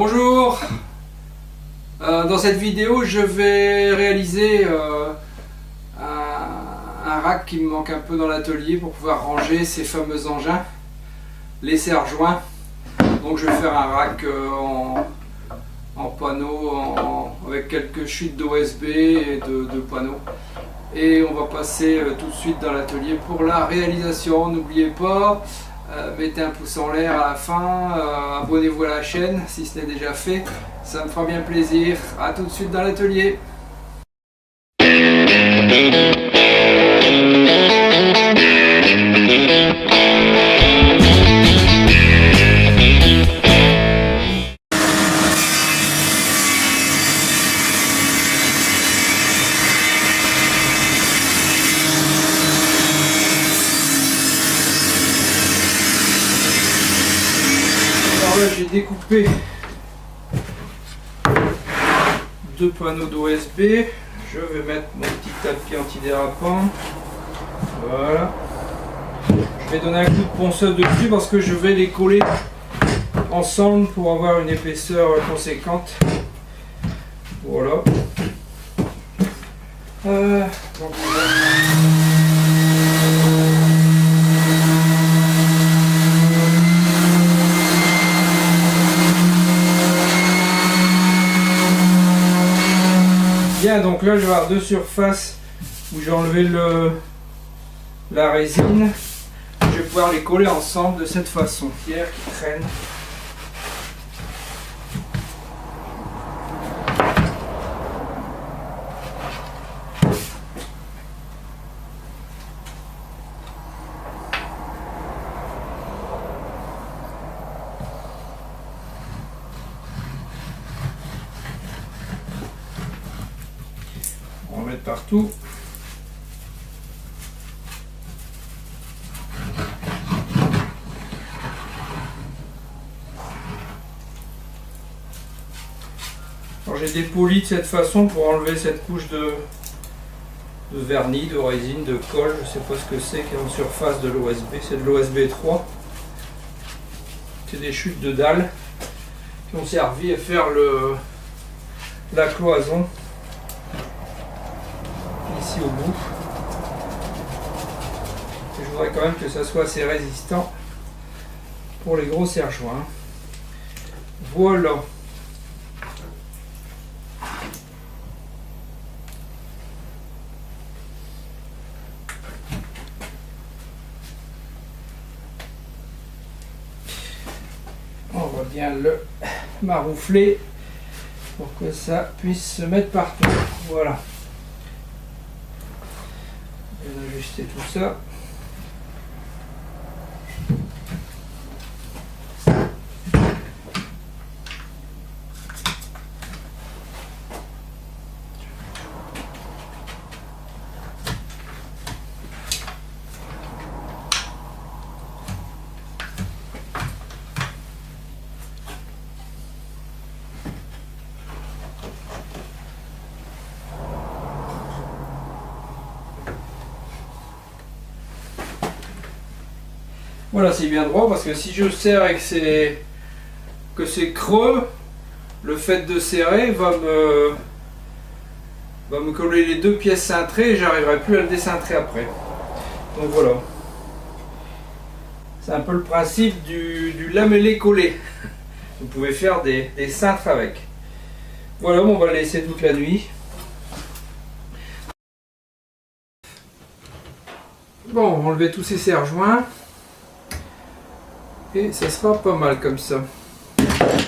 Bonjour. Dans cette vidéo je vais réaliser un rack qui me manque un peu dans l'atelier pour pouvoir ranger ces fameux engins, les serre-joints. Donc je vais faire un rack en panneaux avec quelques chutes d'OSB et de panneaux. Et on va passer tout de suite dans l'atelier pour la réalisation. N'oubliez pas, mettez un pouce en l'air à la fin, abonnez-vous à la chaîne si ce n'est déjà fait, ça me fera bien plaisir. A tout de suite dans l'atelier. J'ai découpé deux panneaux d'OSB. Je vais mettre mon petit tapis antidérapant. Voilà. Je vais donner un coup de ponceuse dessus parce que je vais les coller ensemble pour avoir une épaisseur conséquente. Voilà. Donc, bien, donc là je vais avoir deux surfaces où j'ai enlevé la résine. Je vais pouvoir les coller ensemble de cette façon. Pierre qui traîne. On va mettre partout. J'ai dépoli de cette façon pour enlever cette couche de vernis, de résine, de colle. Je ne sais pas ce que c'est qui est en surface de l'OSB. C'est de l'OSB 3. C'est des chutes de dalles qui ont servi à faire la cloison ici au bout. Et je voudrais quand même que ça soit assez résistant pour les gros serre-joints. Voilà. On va bien le maroufler pour que ça puisse se mettre partout. Voilà. Je vais ajuster tout ça. Voilà, c'est bien droit parce que si je serre et que c'est creux, le fait de serrer va me coller les deux pièces cintrées et j'arriverai plus à le décintrer après. Donc voilà. C'est un peu le principe du lamellé collé. Vous pouvez faire des cintres avec. Voilà, on va le laisser toute la nuit. Bon, on va enlever tous ces serre-joints. Et ça sera pas mal comme ça. Celui-là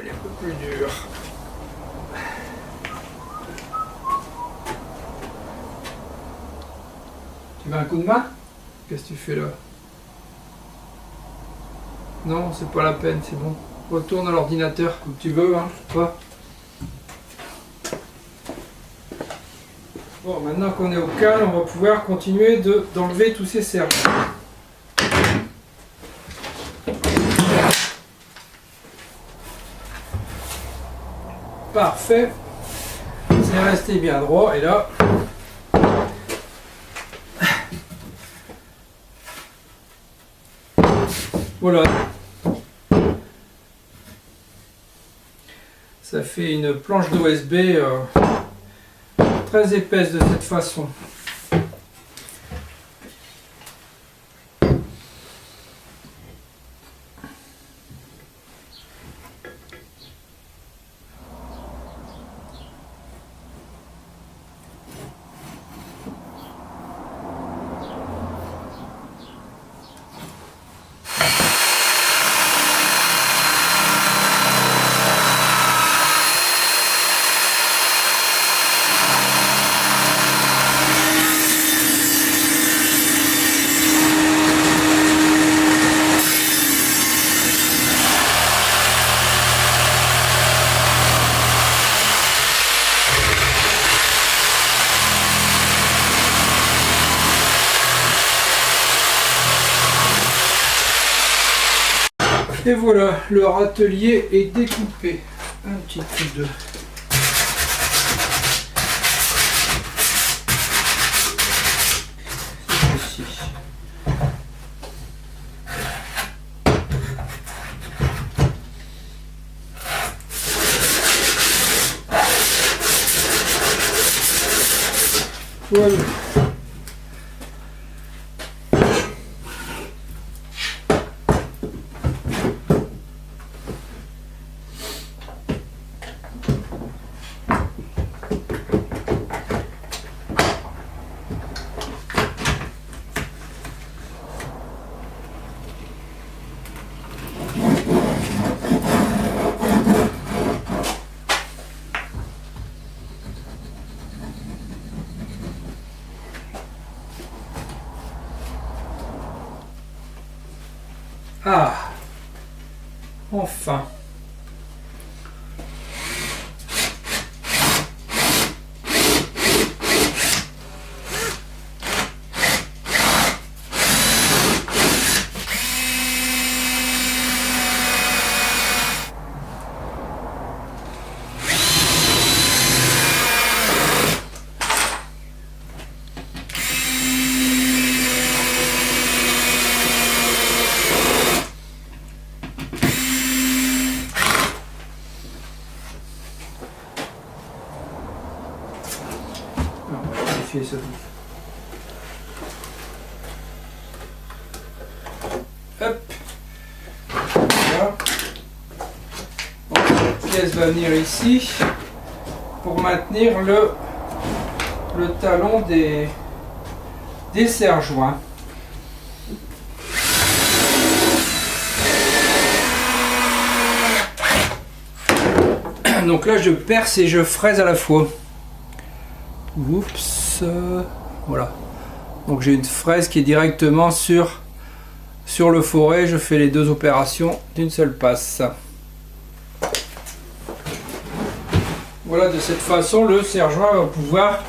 il est un peu plus dur. Tu veux un coup de main? Qu'est-ce que tu fais là? Non, c'est pas la peine, c'est bon. Retourne à l'ordinateur comme tu veux, hein. Pas. Bon, maintenant qu'on est au calme, on va pouvoir continuer d'enlever tous ces serre-joints. Parfait, c'est resté bien droit et là voilà. Ça fait une planche d'OSB très épaisse de cette façon. Et voilà, le râtelier est découpé. Un petit coup de... C'est ici. Voilà. Ah, enfin. Ça. Hop. Voilà. Donc, la pièce va venir ici pour maintenir le talon des serre-joints. Donc là je perce et je fraise à la fois. Oups. Voilà, donc j'ai une fraise qui est directement sur le forêt. Je fais les deux opérations d'une seule passe. Voilà, de cette façon le serre-joint va pouvoir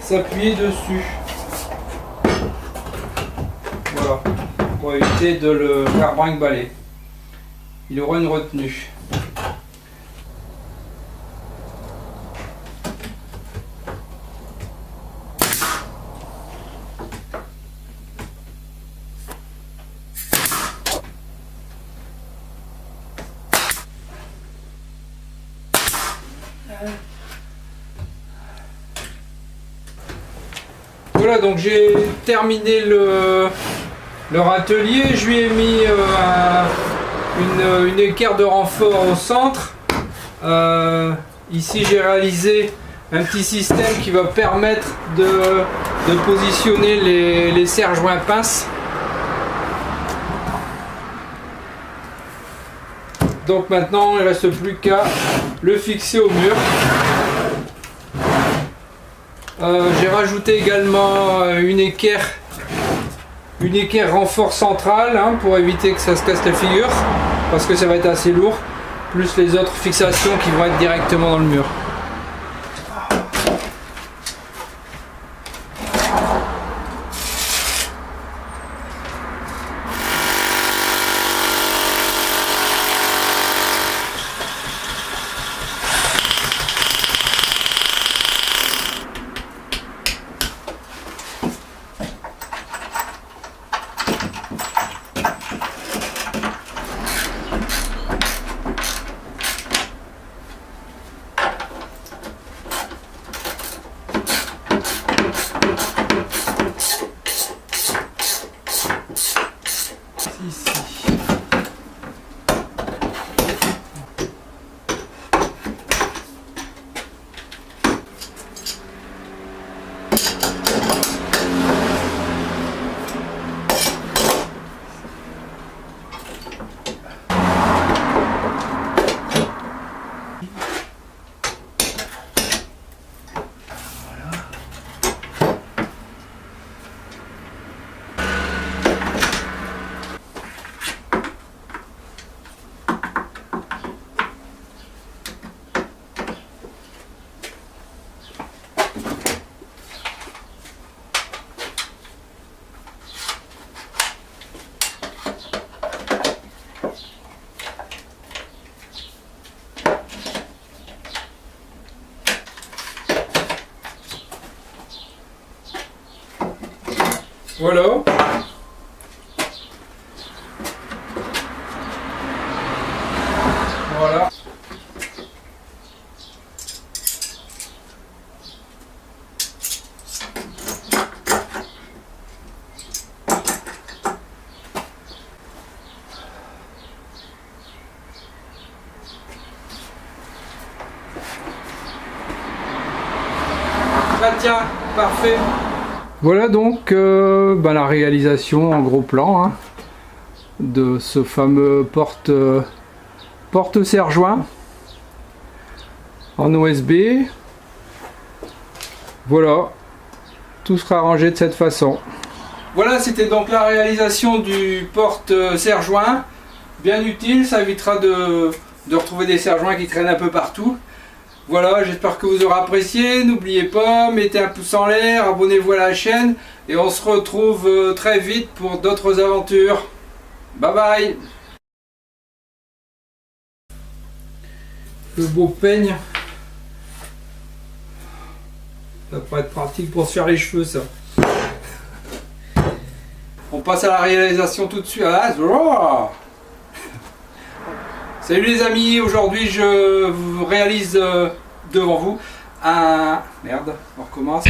s'appuyer dessus. Voilà, pour éviter de le faire brinque-baller. Il aura une retenue. Voilà, donc j'ai terminé le râtelier. Je lui ai mis une équerre de renfort au centre. Ici j'ai réalisé un petit système qui va permettre de positionner les serre-joints pinces. Donc maintenant il ne reste plus qu'à le fixer au mur. J'ai rajouté également une équerre renfort central, hein, pour éviter que ça se casse la figure, parce que ça va être assez lourd, plus les autres fixations qui vont être directement dans le mur. ici. Voilà. Voilà. Bah tiens, parfait. Voilà donc la réalisation en gros plan hein, de ce fameux porte serre-joint en OSB. Voilà, tout sera rangé de cette façon. Voilà, c'était donc la réalisation du porte serre-joint. Bien utile, ça évitera de retrouver des serre-joints qui traînent un peu partout. Voilà, j'espère que vous aurez apprécié. N'oubliez pas, mettez un pouce en l'air, abonnez-vous à la chaîne et on se retrouve très vite pour d'autres aventures. Bye bye. Le beau peigne. Ça pourrait être pratique pour se faire les cheveux, ça. On passe à la réalisation tout de suite. Ah, salut les amis, aujourd'hui je vous réalise devant vous un... Merde, on recommence.